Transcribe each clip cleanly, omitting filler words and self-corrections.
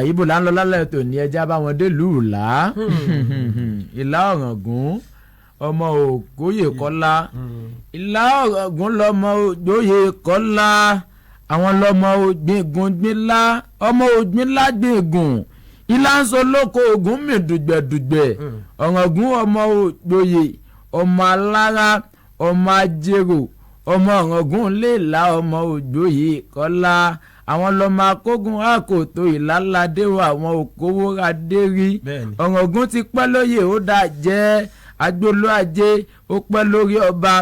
ibo là ń lọ lálẹ́ tó ní ẹja bá wọn dé lùúlá ìlà Ọ̀ràngún ọmọ ògóyè kọ́lá ìlà Ọ̀ràngún lọmọ ògóyè kọ́lá àwọn lọmọ ògbìngùn gbìnlá ọmọ ògbìnlá gbìngùn ìlà ń sọ lóko ògùn mi dùgbẹ̀dùgbẹ̀ Ọ̀ràngún ọmọ ògbóyè ọmọ alára ọmọ ajérò ọmọ Ọ̀ràngún lè la ọmọ ògbóyè kọ́lá àwọn lọ́mọ akógun àkòtò ìlàládé wa àwọn òkòwò adérí Ọ̀ràngún ti pẹ́ lóyè ó dà jẹ́ agbolo ajé ó pẹ́ lórí ọba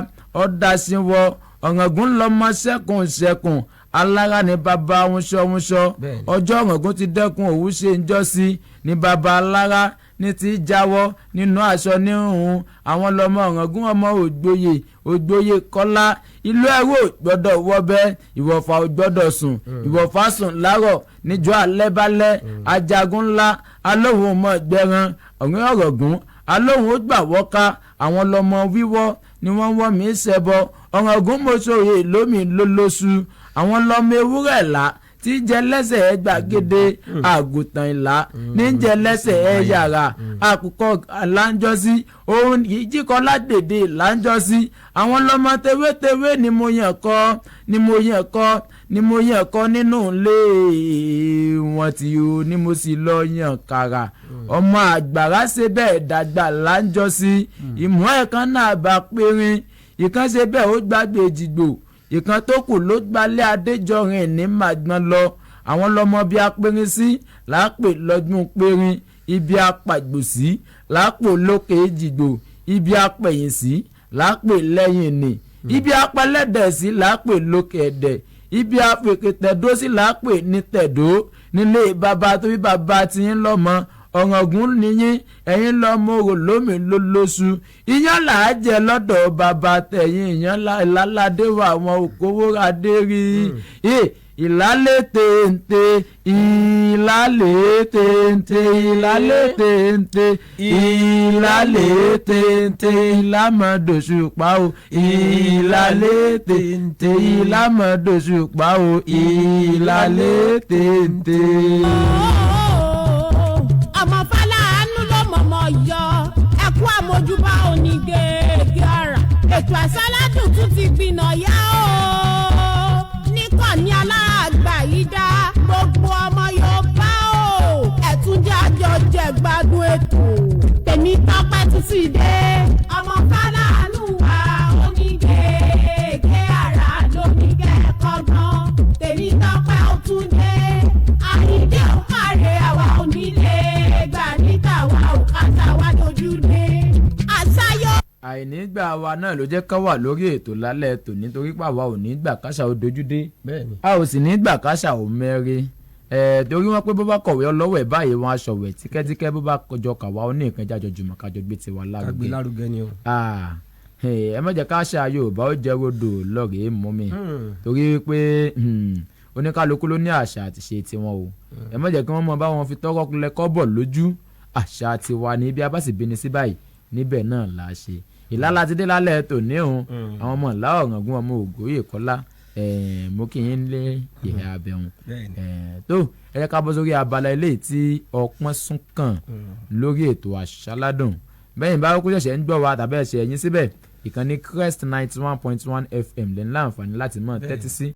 ọ̀dàsínwó Ọ̀ràngún lọ́mọ ṣẹ́kùn alára ní baba wúnṣọ́ ọjọ́ Ọ̀ràngún ti dẹ́kun òwú ṣe ń jọ́sí ní baba alára ní ti jáwọ́ nínú aṣọ níhùn àwọn lọ́mọ Ọ̀ràngún ọmọ ògbóyè kọ́lá ìlú ẹrú gbọ́dọ̀ wọbẹ ìwọ̀fà gbọ́dọ̀ sùn ìwọ̀fà sùn láàárọ̀ níjọ́ alẹ́ balẹ̀ ajagun ńlá alóhùn ọmọ gbẹran ọ̀rìn Ọ̀ràngún alóhùn ó gbà wọ́ká àwọn lọ́mọ wíwọ́ ni wọ́n wọ́ mí ṣẹbọ Ọ̀ràngún mọ́ṣọ́yè lómi lólóṣù àwọn lọ́mọ ewúrẹ́ là tí jẹ lẹ́sẹ̀ ẹ gbàgede àgùntàn ìlà ní jẹ lẹ́sẹ̀ ẹ yàrá àkùkọ láńjọ́sí òun yìí jíkọ́ ládèdè láńjọ́sí àwọn lọ́mọ tewétewé ni mo yàn kọ́ nínú ilé wọn tí o ní mo sì lọ yàn kàrà ọmọ àgbàrá ṣe bẹ́ẹ̀ dàgbà láńjọ́sí ìmọ̀ ẹ̀kan náà bá périn ìkan ṣe bẹ́ẹ̀ ó gbàgbé jìgbò ìkan tó kù ló gbalẹ̀ adéjọrin ní màgbọ́n lọ àwọn lọ́mọ bíi apẹ̀rin sí láàpè lọ́dún pẹ̀rin ibi apàgbò sí láàpò lókè jìgbò ibi apẹ̀yìn sí láàpè lẹ́yìn ni ibi apẹ̀lẹ́dẹ̀ sí láàpè lókè ẹ̀dẹ̀ ibi apèkètẹ̀dó sí láàpè ní tẹ̀dó nílé bàbá tó bí bàbá ti ń lọ́mọ Ọ̀ràngún níyìn ẹ̀yin lọ́mọ orò lómi lólóṣù iyán là á jẹ lọ́dọ̀ bàbá tẹ̀yìn iyán ìlàládé wa àwọn òkòwò adé rí ìlàlẹ̀ téńté ìlàlẹ̀ téńté ìlàlẹ̀ téńté ìlàlẹ̀ téńté ìlàmọ̀dòṣùpá o ìlàlẹ̀ téńté ìlàmọ̀dòṣùpá o ìlàlẹ̀ téńté. ọmọ Fálànú ló mọ̀mọ́ yọ ẹ̀kú àmójúbà onígègé ara ètò àsálàdùn tún ti gbiná yá o níkànnì aláàgbà yìí dá gbogbo ọmọ Yorùbá o ẹ̀túnjẹ́ àjọjẹ gbádùn ètò tèmi tọ́pẹ́ tún sì dé ọmọ Fálànú wa onígègé ara lóníkẹ́kọ̀ọ́ gan tèmi tọ́pẹ́ ó tún dé àyíké òkàrè àwa onílé àìnígbà wa náà ló jẹ́ ká wà lórí ètò lálẹ́ ètò nítorí pàwa ò ní gbà káṣà ó dojúdé a ò sì ní gbà káṣà ó mẹ́rẹ́ torí wọ́n pé bó bá kọ̀wé ọlọ́wẹ̀ báyìí wọn aṣọ̀wẹ̀ tíkẹ́tíkẹ́ bó bá kọjọ kàwá ó ní nǹkan jájọ jùmọ̀ kájọ gbé tiwa lárugẹ ni o. ẹ má jẹ́ káṣà Yorùbá ó jẹ́ rodò lọ́rẹ̀ẹ́ mú mi torí pé oníkálukú ló ní àṣà àti ṣe tiwọn o ẹ má jẹ́ kí wọ́n mọ bá wọn fi tọ́rọ́ lẹ́kọ́ bọ̀ lójú àṣà tiwa ní bí a bá sì bí ni sí báyìí níbẹ̀ náà là á ṣe ìlàlá ti dé lálẹ́ tò ní òun àwọn ọmọ ìlà Ọ̀ràngún ọmọ ògóyè kọ́lá mo kì í lé ìhẹ́ abẹ́hùn tó ẹ ká bọ́ sórí abala ilé tí ọpọ́n sún kàn lórí ètò àṣáládùn bẹ́yìn bá kú ṣẹ̀ṣẹ̀ ń gbọ́ wa tàbí ẹ̀ṣẹ̀ ẹ̀yìn síbẹ̀ ìkànnì Crest 91.1 FM lẹ́nu láǹfààní láti mọ̀ tẹ́tí sí.